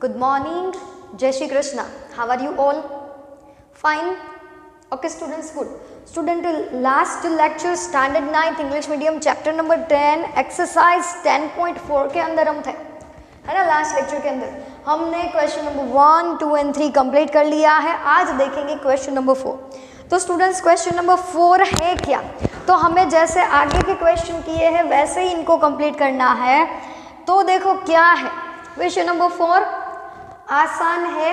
Good morning. Jai Shri Krishna. How are you all? Fine. Okay students, good. Student, last lecture standard 9th English medium chapter number 10 exercise 10.4 के अंदर हम थे, है ना। Last lecture के अंदर हमने क्वेश्चन नंबर 1, 2 एंड 3 कंप्लीट कर लिया है। आज देखेंगे क्वेश्चन नंबर 4। तो स्टूडेंट्स क्वेश्चन नंबर 4 है क्या, तो हमें जैसे आगे के क्वेश्चन किए हैं वैसे ही इनको कंप्लीट करना है। तो देखो क्या है क्वेश्चन नंबर 4, आसान है,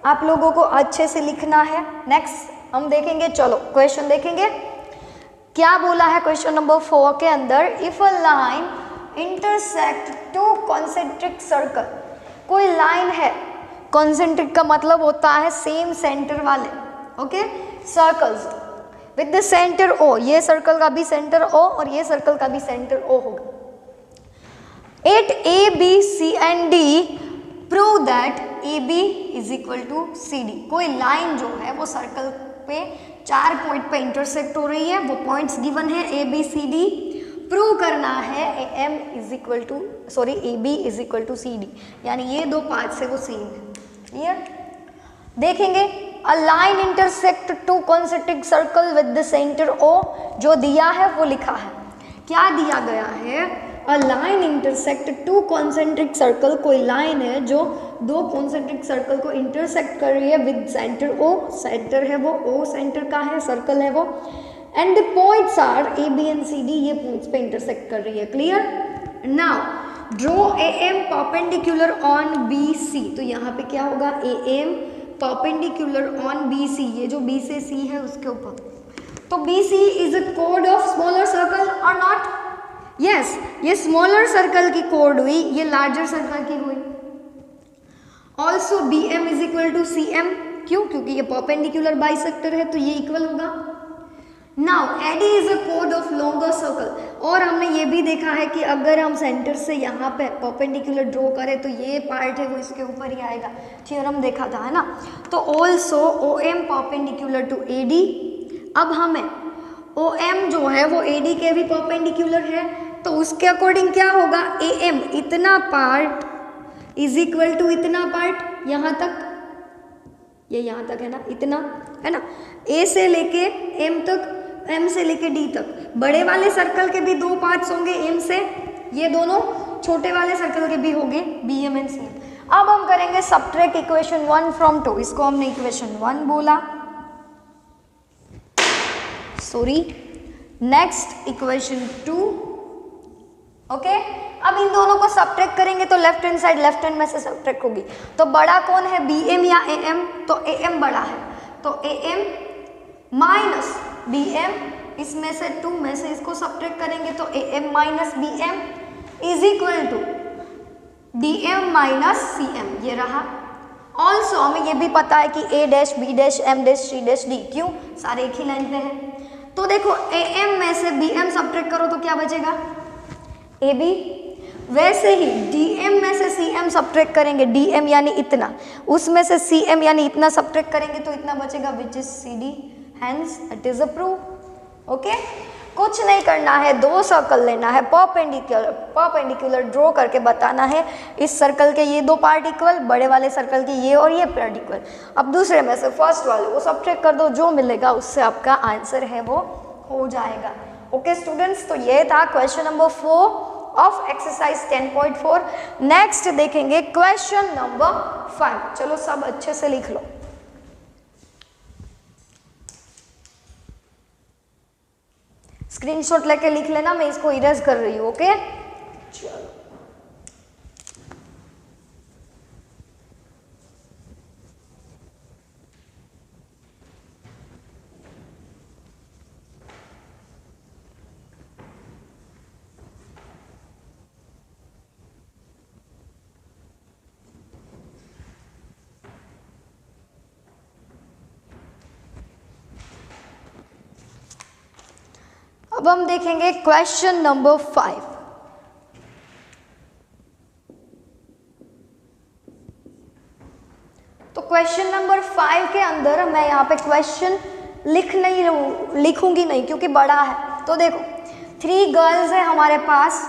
आप लोगों को अच्छे से लिखना है। नेक्स्ट हम देखेंगे, चलो क्वेश्चन देखेंगे क्या बोला है क्वेश्चन नंबर 4 के अंदर। If a line intersect two concentric circle, कोई लाइन है, कॉन्सेंट्रिक का मतलब होता है सेम सेंटर वाले, okay, circles with the centre O, ये सर्कल का भी सेंटर ओ और ये सर्कल का भी सेंटर ओ होगा। At A B C and D prove that A B is equal to C D. कोई लाइन जो है वो सर्कल पे 4 पॉइंट पे इंटरसेक्ट हो रही है, वो पॉइंट्स गिवन है A B C D, prove करना है A M is equal to A B is equal to C D, यानी ये दो पार्ट से वो सेम है। क्लियर? देखेंगे a line intersect two concentric circle with the centre O, जो दिया है वो लिखा है। क्या दिया गया है? अ line intersect two concentric circle, कोई लाइन है जो दो कॉन्सेंट्रिक सर्कल को इंटरसेक्ट कर रही है विद सेंटर ओ, सेंटर है वो, ओ सेंटर का है, सर्कल है वो, and the points are A B and C D, ये पॉइंट्स पे इंटरसेक्ट कर रही है। Clear? Now draw A M perpendicular on B C, तो यहाँ पे क्या होगा, A M perpendicular on B C, ये जो बी से सी है उसके ऊपर। तो बी सी इज अ कोड ऑफ स्मॉलर सर्कल और नॉट? यस, ये स्मॉलर सर्कल की कोड हुई, ये लार्जर सर्कल की हुई। Also B M is equal to C M, क्यों? क्योंकि ये परपेंडिकुलर बाइसेक्टर है तो ये इक्वल होगा। नाउ एडी इज अ कोड ऑफ लॉन्गर सर्कल, और हमने ये भी देखा है कि अगर हम सेंटर से यहाँ पे परपेंडिकुलर ड्रॉ करें तो ये पार्ट है वो इसके ऊपर ही आएगा, थ्योरम देखा था, है ना। तो also O M perpendicular to A D, अब हमें ओ एम जो है वो ए डी के भी परपेंडिकुलर है, तो उसके अकॉर्डिंग क्या होगा, ए एम इतना पार्ट इज इक्वल टू इतना पार्ट, यहाँ तक, ये यहाँ तक है ना, इतना है ना, ए से लेके एम तक, एम से लेके डी तक। बड़े वाले सर्कल के भी दो पार्ट्स होंगे एम से, ये दोनों छोटे वाले सर्कल के भी होंगे B M and C M. अब हम करेंगे सबट्रैक्ट इक्वेशन 1 फ्रॉम 2, इसको हमने इक्वेशन 1 बोला, सॉरी, नेक्स्ट इक्वेशन 2, ओके। अब इन दोनों को सबट्रैक्ट करेंगे तो left hand side left hand में से सबट्रैक्ट होगी, तो बड़ा कौन है, बी एम या ए एम? तो ए एम बड़ा है, तो A M minus B M, इसमें से 2 में से इसको सबट्रैक्ट करेंगे तो A M minus B M is equal to D M minus C M, ये रहा। ऑल्सो हमें ये भी पता है कि A dash B dash M dash C dash D, क्यों? सारे एक ही लाइन पे हैं। तो देखो ए एम में से बी एम सबट्रैक्ट करो तो क्या बचेगा, ए बी। वैसे ही डी एम में से सी एम सबट्रैक्ट करेंगे, डी एम यानी इतना, उसमें से सी एम यानी इतना सबट्रैक्ट करेंगे तो इतना बचेगा, which is C D, hence it is a proof. Okay, कुछ नहीं करना है, दो सर्कल लेना है, परपेंडिकुलर ड्रॉ करके बताना है इस सर्कल के ये दो पार्ट इक्वल, बड़े वाले सर्कल के ये और ये पार्ट इक्वल। अब दूसरे में से फर्स्ट वाले वो सबट्रैक्ट कर दो, जो मिलेगा उससे आपका आंसर है वो हो जाएगा। ओके स्टूडेंट्स, तो ये था question number 4 of exercise 10.4। Next देखेंगे क्वेश्चन नंबर 5। चलो सब अच्छे से लिख लो, स्क्रीनशॉट लेके लिख लेना, मैं इसको इरेज कर रही हूँ। ओके चलो, अब हम देखेंगे क्वेश्चन नंबर 5। तो क्वेश्चन नंबर 5 के अंदर मैं यहाँ पे क्वेश्चन लिखूंगी नहीं क्योंकि बड़ा है। तो देखो 3 गर्ल्स है हमारे पास,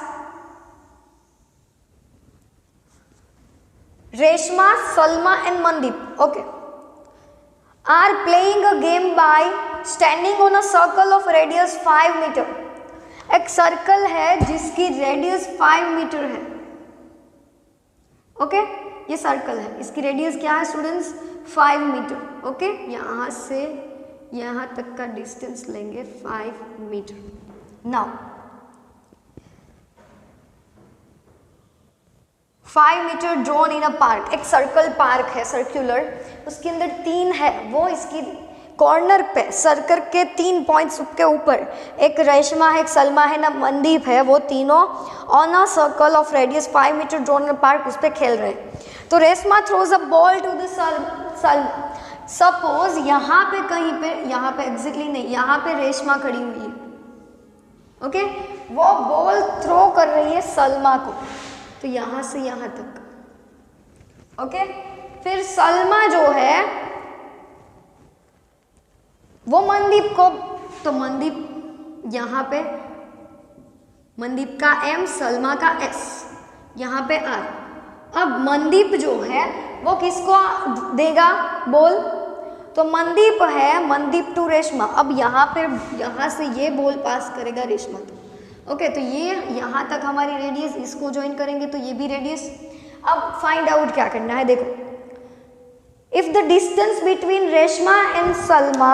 Reshma, Salma and Mandeep, okay, are playing a game by standing on a circle of radius 5 metre. एक सर्कल है जिसकी रेडियस 5 मीटर है, ओके, ये सर्कल है, इसकी रेडियस क्या है स्टूडेंट्स 5 मीटर, ओके, यहाँ से यहाँ तक का डिस्टेंस लेंगे 5 metre. Now 5 metre drawn in a park, एक सर्कल पार्क है सर्कुलर, उसके अंदर 3 है, वो इसकी कॉर्नर पे सर्कल के 3 पॉइंट्स के ऊपर एक रेशमा है, एक सलमा है ना मनदीप है, वो तीनों on a circle of radius 5 metre drawn in a park उस पर खेल रहे हैं। तो Reshma throws a ball to the Salma. Suppose यहाँ पे कहीं पे, यहाँ पे एग्जैक्टली नहीं, यहाँ पे रेशमा खड़ी हुई है, ओके, वो बॉल थ्रो कर रही है सलमा को, तो यहाँ से यहाँ तक, ओके, फिर सलमा जो है वो मनदीप को, तो मनदीप यहाँ पे, मनदीप का M, सलमा का S, यहाँ पे R। अब मनदीप जो है वो किसको देगा बॉल, तो मनदीप है, मनदीप टू रेशमा। अब यहाँ पे, यहाँ से ये बॉल पास करेगा रेशमा तक, ओके, तो ये यहाँ तक हमारी रेडियस, इसको ज्वाइन करेंगे तो ये भी रेडियस। अब फाइंड आउट क्या करना है, देखो, if the distance between Reshma and Salma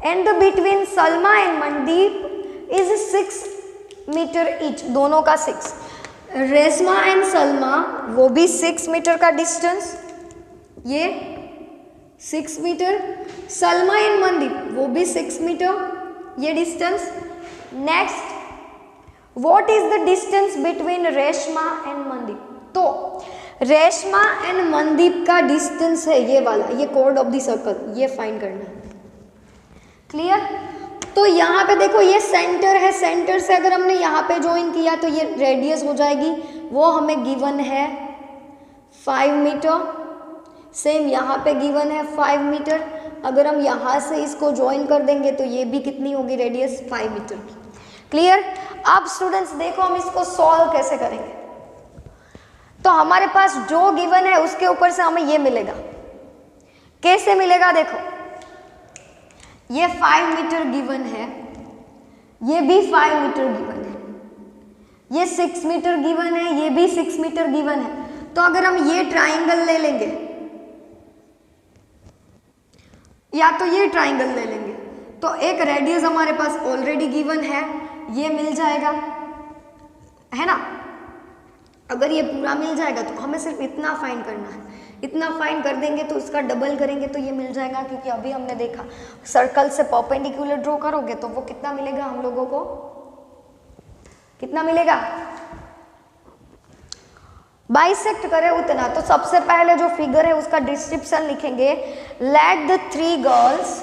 and between Salma and Mandeep is 6 metre each, दोनों का 6, रेशमा एंड सलमा वो भी 6 मीटर का डिस्टेंस, ये 6 मीटर, सलमा एंड मनदीप वो भी 6 मीटर ये distance. Next, what is the distance between Reshma and Mandeep, तो रेशमा एंड मनदीप का डिस्टेंस है ये वाला, ये कॉर्ड ऑफ द सर्कल, ये फाइंड करना है, क्लियर। तो यहाँ पे देखो ये सेंटर है, सेंटर से अगर हमने यहाँ पे ज्वाइन किया तो ये रेडियस हो जाएगी, वो हमें गिवन है 5 मीटर, सेम यहाँ पे गिवन है 5 मीटर, अगर हम यहाँ से इसको ज्वाइन कर देंगे तो ये भी कितनी होगी रेडियस 5 मीटर की, क्लियर। अब स्टूडेंट्स देखो हम इसको सॉल्व कैसे करेंगे, तो हमारे पास जो गिवन है उसके ऊपर से हमें ये मिलेगा, कैसे मिलेगा, देखो ये 5 मीटर गिवन है, ये भी 5 मीटर गिवन है, ये 6 मीटर गिवन है, ये भी 6 मीटर गिवन है, तो अगर हम ये ट्राइंगल ले लेंगे या तो ये ट्राइंगल ले लेंगे, तो एक रेडियस हमारे पास ऑलरेडी गिवन है, ये मिल जाएगा, है ना। अगर ये पूरा मिल जाएगा तो हमें सिर्फ इतना फाइंड करना है, इतना फाइंड कर देंगे तो इसका डबल करेंगे तो ये मिल जाएगा, क्योंकि अभी हमने देखा सर्कल से परपेंडिकुलर ड्रॉ करोगे तो वो कितना मिलेगा हम लोगों को, कितना मिलेगा, बाइसेक्ट करे उतना। तो सबसे पहले जो फिगर है उसका डिस्क्रिप्शन लिखेंगे, let the 3 girls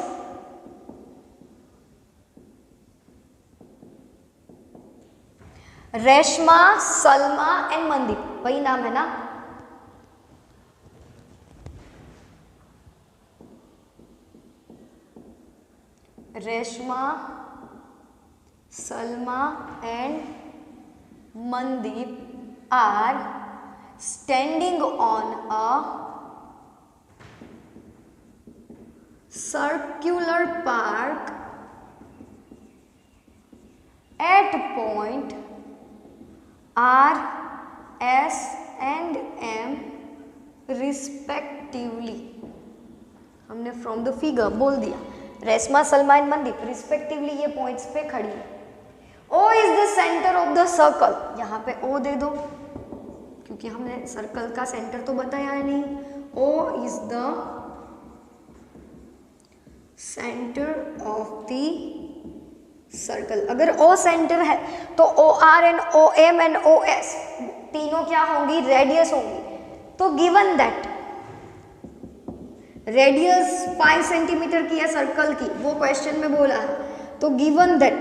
Reshma, Salma and Mandeep, वही नाम है ना, Reshma, Salma and Mandeep are standing on a circular park at point R, S and M respectively। हमने फ्रॉम द फिगर बोल दिया, रेशमा, सलमा एंड मनदीप रिस्पेक्टिवली ये पॉइंट्स पे खड़ी है। O is the centre of the circle, यहाँ पे O दे दो क्योंकि हमने सर्कल का सेंटर तो बताया है नहीं। O is the centre of the circle. अगर O सेंटर है तो OR and OM and OS तीनों क्या होंगी, रेडियस होंगी। तो गिवन दैट रेडियस 5 सेंटीमीटर की है सर्कल की, वो क्वेश्चन में बोला है, तो given that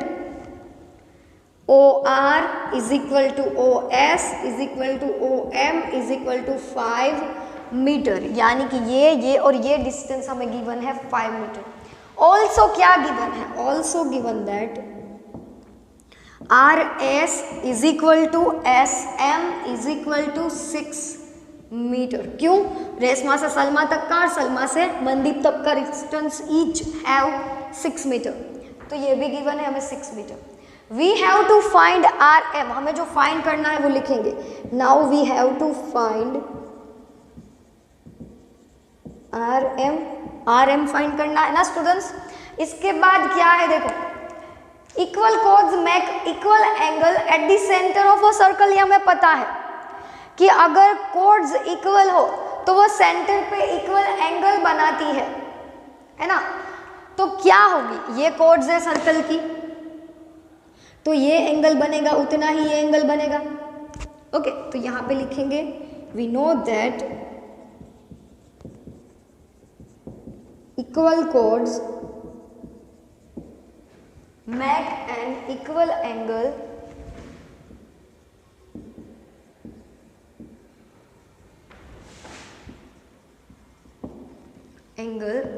OR is equal to OS is equal to OM is equal to 5 metre, यानी कि ये और ये डिस्टेंस हमें गिवन है 5 मीटर। ऑल्सो क्या गिवन है, also given that RS is equal to SM is equal to 6 metre. क्यों? रेशमा से सलमा तक का और सलमा से मनदीप तक का डिस्टेंस ईच हैव 6 मीटर, तो ये भी गिवन है हमें 6 metre. We have to find R M, हमें जो फाइंड करना है वो लिखेंगे। Now we have to find R M find करना है ना स्टूडेंट्स। इसके बाद क्या है देखो, equal chords make equal angle at the centre of a circle. ये हमें पता है कि अगर कोड्स इक्वल हो तो वो सेंटर पे इक्वल एंगल बनाती है ना। तो क्या होगी, ये कोड्स है सर्कल की, तो ये एंगल बनेगा, उतना ही ये एंगल बनेगा। ओके, तो यहां पे लिखेंगे we know that equal chords make an equal angle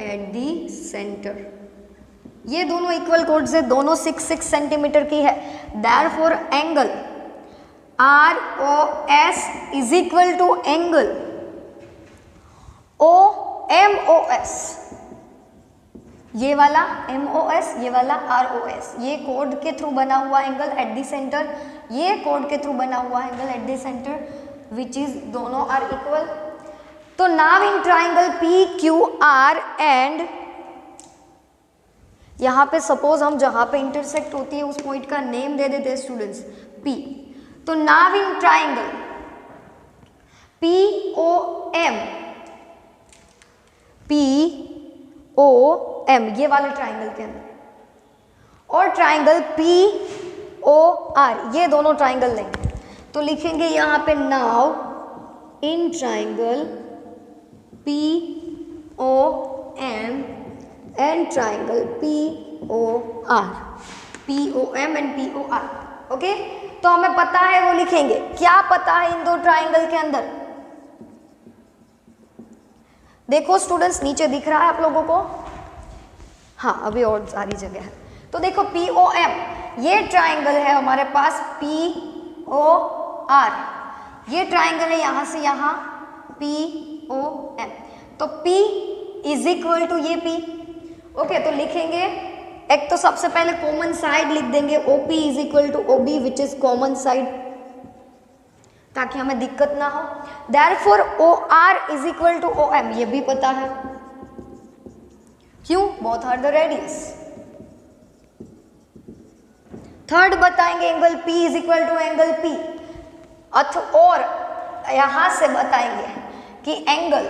at the centre. ये दोनों इक्वल कोड्स है, दोनों 6 सेंटीमीटर की है। Therefore angle ROS is equal to angle OMOS। ये वाला MOS, ये वाला ROS, ये कोड के थ्रू बना हुआ एंगल एट दी सेंटर, ये कोड के थ्रू बना हुआ angle at the centre, which is दोनों आर इक्वल। तो now in triangle PQR and यहां पे सपोज हम जहां पे इंटरसेक्ट होती है उस पॉइंट का नेम दे देते हैं स्टूडेंट्स P। तो नाउ इन ट्राइंगल POM, ये वाले ट्राइंगल के अंदर, और ट्राइंगल POR, ये दोनों ट्राइंगल लेंगे। तो लिखेंगे यहां पे now in triangle POM and triangle POR, POM and POR। Okay, तो हमें पता है वो लिखेंगे। क्या पता है इन दो ट्राइंगल के अंदर? देखो स्टूडेंट्स, नीचे दिख रहा है आप लोगों को? हाँ, अभी और सारी जगह है। तो देखो POM, ये ट्राइंगल है हमारे पास POR, ये ट्राइंगल है यहां से यहां POM। तो P इज इक्वल टू ये P। ओके, तो लिखेंगे एक तो सबसे पहले कॉमन साइड लिख देंगे OP is equal to OB which is common side, ताकि हमें दिक्कत ना हो। Therefore OR is equal to OM, ये भी पता है। क्यों? Both are the radius. Third बताएंगे angle P is equal to angle P, और यहां से बताएंगे कि angle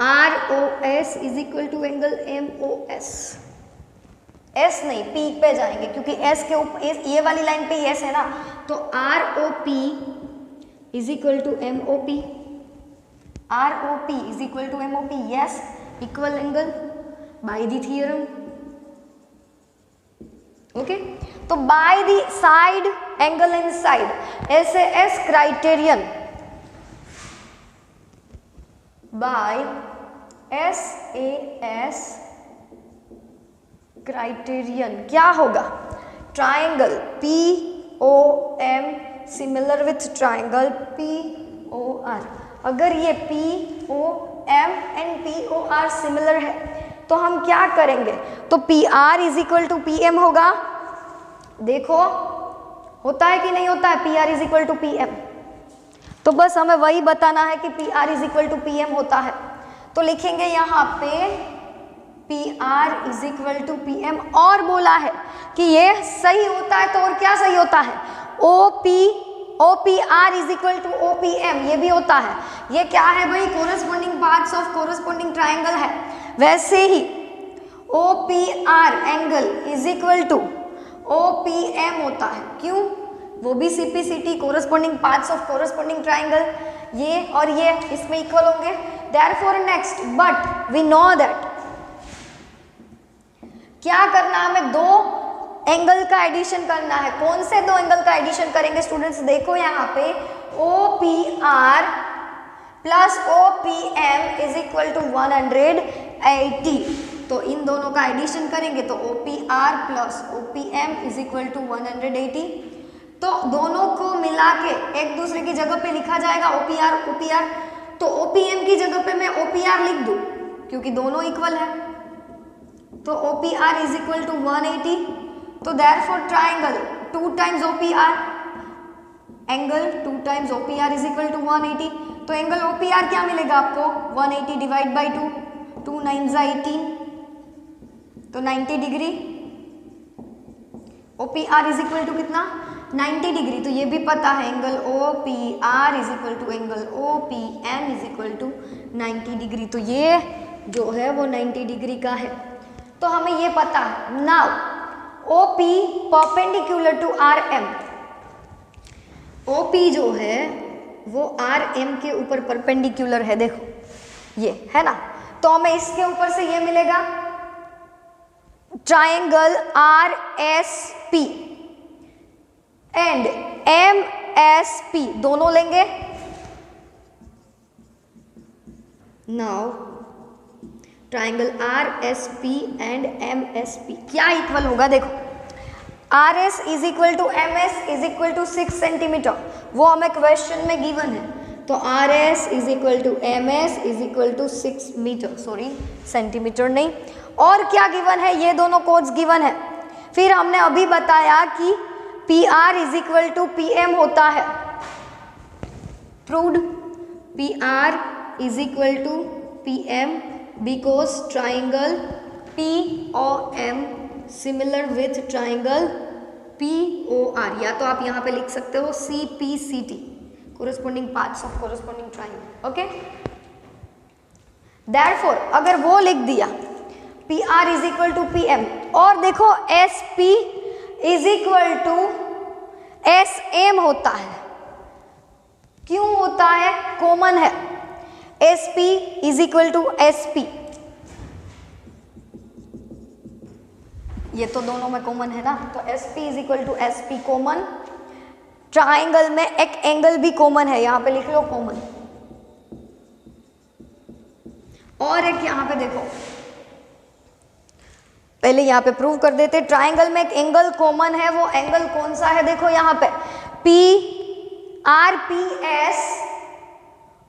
ROS is equal to angle MOS। S नहीं, P पे जाएंगे क्योंकि S के ऊपर ये वाली लाइन पे S है ना, तो ROP is equal to MOP, ROP is equal to MOP, yes, equal angle by the theorem. Okay, तो by the side angle in side, SAS criterion, by SAS criterion क्या होगा? Triangle POM similar with triangle POR। अगर ये POM and POR similar है तो हम क्या करेंगे? तो PR is equal to PM होगा। देखो होता है कि नहीं होता है? PR is equal to PM। तो बस हमें वही बताना है कि PR is equal to PM होता है। तो लिखेंगे यहाँ पे PR is equal to PM, और बोला है कि ये सही होता है तो और क्या सही होता है? OPR is equal to OPM, ये भी होता है। ये क्या है भाई? Corresponding parts of corresponding triangle है। वैसे ही OPR angle is equal to OPM होता है। क्यों? वो भी CPCT corresponding parts of corresponding triangle, ये और ये इसमें इक्वल होंगे। Therefore next, but we know that क्या करना है? हमें दो एंगल का एडिशन करना है। कौन से दो एंगल का एडिशन करेंगे स्टूडेंट्स? देखो यहाँ पे OPR plus OPM is equal to 180। तो इन दोनों का एडिशन करेंगे तो OPR plus OPM is equal to 180। तो दोनों को मिला के एक दूसरे की जगह पे लिखा जाएगा OPR OPR। तो OPM की जगह पे मैं OPR लिख दूं क्योंकि दोनों इक्वल है। तो OPR इज इक्वल टू 180। तो therefore triangle 2 times OPR, angle 2 times OPR is equal to 180। तो एंगल OPR क्या मिलेगा आपको 180 डिवाइड बाई 2, 2 9 18, तो 90 degree. OPR is equal to कितना 90 डिग्री। तो ये भी पता है angle OPR is equal to angle OPM is equal to 90 degree. तो ये जो है वो 90 डिग्री का है। तो हमें ये पता है। Now OP perpendicular to RM, OP जो है वो RM के ऊपर परपेंडिकुलर है, देखो ये है ना। तो हमें इसके ऊपर से ये मिलेगा ट्राइंगल RSP एंड MSP दोनों लेंगे। Now triangle RSP and MSP क्या इक्वल होगा, देखो RS is equal to MS is equal to 6 centimetre, वो हमें क्वेश्चन में गिवन है। तो RS is equal to MS is equal to 6 metre, sorry centimetre नहीं। और क्या गिवन है, ये दोनों कोड्स गिवन है। फिर हमने अभी बताया कि PR is equal to PM होता है, proved. PR is equal to PM because triangle POM similar with triangle POR, या तो आप यहाँ पे लिख सकते हो CPCT, corresponding parts of corresponding triangle. Okay, therefore अगर वो लिख दिया PR is equal to PM, और देखो SP is equal to SM होता है। क्यों होता है, कॉमन है। SP is equal to SP, ये तो दोनों में कॉमन है ना। तो SP is equal to SP common. Triangle में एक एंगल भी कॉमन है, यहां पे लिख लो कॉमन। और एक यहां पे देखो, पहले यहां पे प्रूव कर देते। ट्राइंगल में एक एंगल कॉमन है, वो एंगल कौन सा है, देखो यहां पे PRPS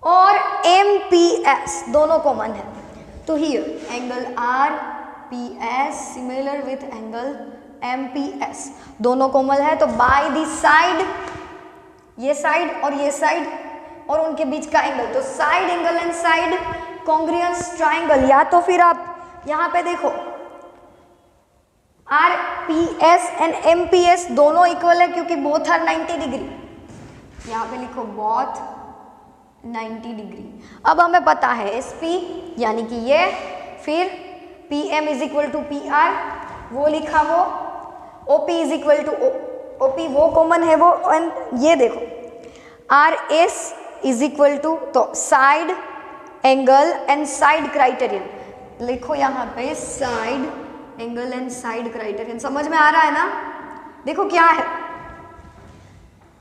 और MPS दोनों कॉमन है। तो here angle RPS similar with angle MPS दोनों कॉमन है। तो बाय द साइड, ये साइड और ये साइड और उनके बीच का एंगल, तो side angle and side congruence triangle. या तो फिर आप यहां पे देखो RPS एंड MPS दोनों इक्वल है क्योंकि बोथ आर 90 डिग्री। यहां पे लिखो बोथ 90 डिग्री। अब हमें पता है SP यानी कि ये, फिर PM is equal to PR वो लिखा, वो OP is equal to OP वो कॉमन है वो। एंड ये देखो RS इज इक्वल टू, तो side angle and side criterion लिखो यहाँ पे, side angle and side criterion. समझ में आ रहा है ना। देखो क्या है,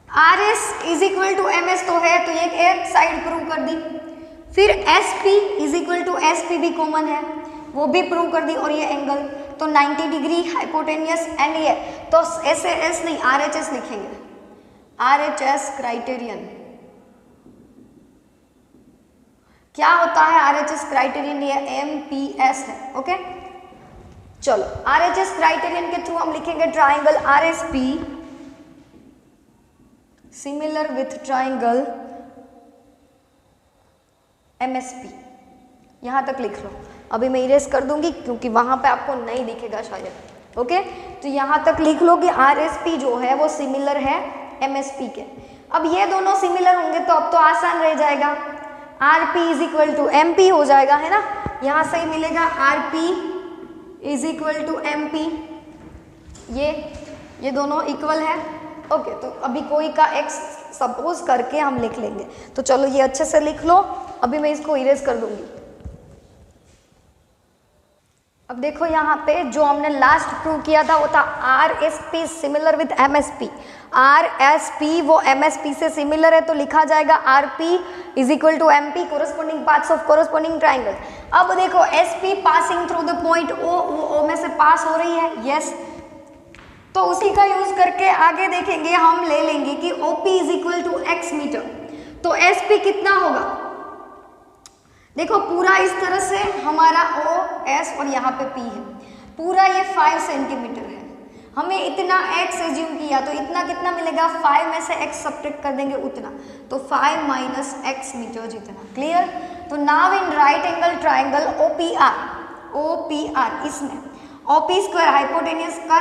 RS is equal to MS तो है, तो ये एक साइड प्रूव कर दी। फिर SP is equal to SP भी कॉमन है, वो भी प्रूव कर दी। और ये एंगल तो 90 डिग्री हाइपोटेनियस एंड ये, तो SAS नहीं RHS लिखेंगे, RHS क्राइटेरियन। क्या होता है RHS क्राइटेरियन, ये MPS है। ओके चलो, RHS क्राइटेरियन के थ्रू हम लिखेंगे triangle RSP similar with triangle MSP। यहां तक लिख लो। अभी मैं इरेज कर दूंगी क्योंकि वहां पे आपको नहीं दिखेगा शायद। ओके, तो यहां तक लिख लो कि RSP जो है वो सिमिलर है MSP के। अब ये दोनों सिमिलर होंगे तो अब तो आसान रह जाएगा, RP is equal to MP हो जाएगा, है ना। यहां से ही मिलेगा RP is equal to MP, ये दोनों इक्वल है। ओके, तो अभी कोई का x सपोज करके हम लिख लेंगे। तो चलो ये अच्छे से लिख लो, अभी मैं इसको इरेज कर दूंगी। अब देखो यहाँ पे जो हमने लास्ट प्रूव किया था वो था RSP similar with MSP। RSP वो MSP से सिमिलर है तो लिखा जाएगा RP is equal to MP corresponding parts of corresponding triangle. अब देखो SP passing through the point O, वो O में से पास हो रही है, यस। तो उसी का यूज करके आगे देखेंगे, हम ले लेंगे कि OP is equal to x metre, तो SP कितना होगा। देखो पूरा इस तरह से हमारा OS और यहाँ पे P है, पूरा ये 5 सेंटीमीटर है, हमें इतना x एज्यूम किया तो इतना कितना मिलेगा, 5 में से x सब्ट्रैक्ट कर देंगे उतना, तो 5 माइनस x मीटर जितना। क्लियर। तो now in right angle triangle OPR इसमें OP स्क्वायर हाइपोटेन्यूज का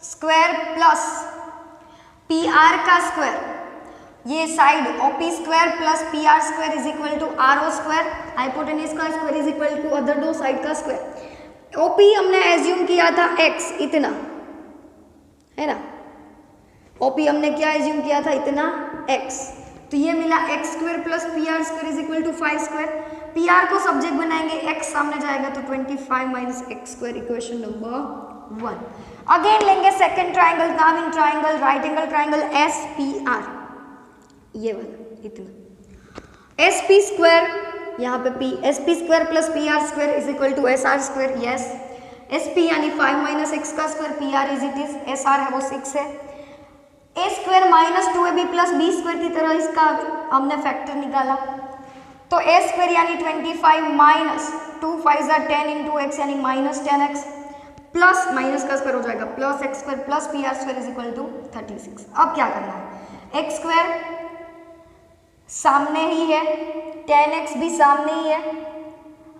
स्क्वायर प्लस PR का स्क्वायर, ये side OP square plus PR square is equal to RO square, hypotenuse का square is equal to other दो side का square. OP हमने assume किया था x इतना, है ना, OP हमने क्या एज्यूम किया था, इतना x, तो ये मिला x square plus PR square is equal to 5 square. PR को सब्जेक्ट बनाएंगे, x सामने जाएगा तो 25 minus x square, equation number 1। Again लेंगे second triangle, now in triangle right angle triangle SPR, ये वाला इतना, SP स्क्वायर यहाँ पे P, SP square plus PR square is equal to SR square. Yes, SP यानी 5 माइनस x का square, PR is it is, SR है वो 6 है। A square minus 2AB plus B square की तरह इसका हमने फैक्टर निकाला, तो A स्क्वायर यानी 25 माइनस 2 5 10 इंटू x यानी माइनस 10x प्लस माइनस का स्क्वायर हो जाएगा plus x square plus PR square is equal to 36। अब क्या करना है, x स्क्वायर सामने ही है, 10x भी सामने ही है,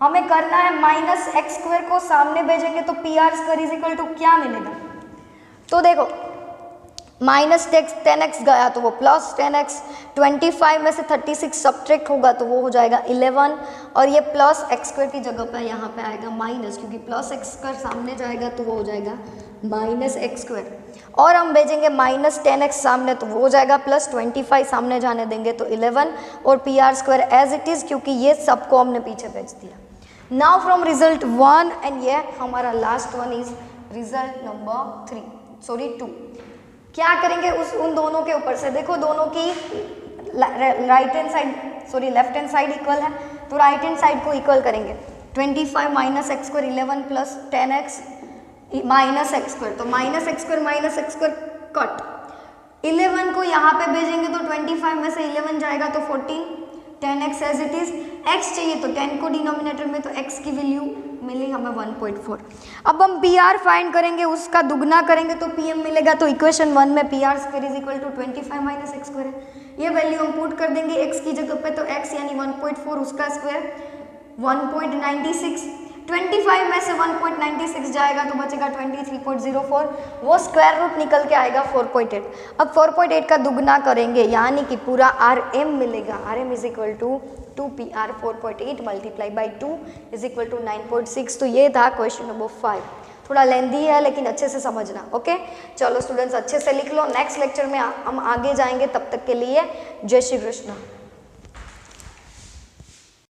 हमें करना है माइनस x स्क्वायर को सामने भेजेंगे तो PR square is equal to क्या मिलेगा। तो देखो माइनस 10x गया तो वो प्लस 10x, 25 में से 36 सब्ट्रैक्ट होगा तो वो हो जाएगा 11, और ये प्लस x स्क्वायर की जगह पे यहाँ पे आएगा माइनस, क्योंकि प्लस x स्क्वायर सामने जाएगा तो वो हो जाएगा माइनस x स्क्वायर, और हम भेजेंगे माइनस 10x सामने तो वो हो जाएगा प्लस 25 सामने जाने देंगे तो 11, और PR square as it is, क्योंकि ये सबको हमने पीछे भेज दिया। नाउ फ्रॉम रिजल्ट 1 एंड ये हमारा last one is result number 2। क्या करेंगे उन दोनों के ऊपर से, देखो दोनों की right hand side left hand side equal है, तो राइट हैंड साइड को इक्वल करेंगे। 25 minus x square 11 plus 10x minus x square, तो माइनस x स्क्वायर कट, 11 को यहाँ पे भेजेंगे तो 25 में से 11 जाएगा तो 14, 10x as it is, x चाहिए तो 10 को डिनोमिनेटर में, तो x की वैल्यू मिली हमें 1.4। अब हम PR फाइंड करेंगे, उसका दुगना करेंगे तो PM मिलेगा, तो इक्वेशन 1 में PR square is equal to 25 minus x square है, ये वैल्यू हम पुट कर देंगे x की जगह पे, तो x यानी 1.4, उसका स्क्वायर 1.96, 25 में से 1.96 जाएगा तो बचेगा 23.04, वो स्क्वायर रूट निकल के आएगा 4.8। अब 4.8 का दुगना करेंगे यानी कि पूरा RM मिलेगा, RM is equal to 2PR 4.8 multiply by 2 is equal to 9.6। तो ये था क्वेश्चन नंबर 5, थोड़ा लेंदी है लेकिन अच्छे से समझना। ओके चलो स्टूडेंट्स अच्छे से लिख लो, नेक्स्ट लेक्चर में हम आगे जाएंगे, तब तक के लिए जय श्री कृष्ण।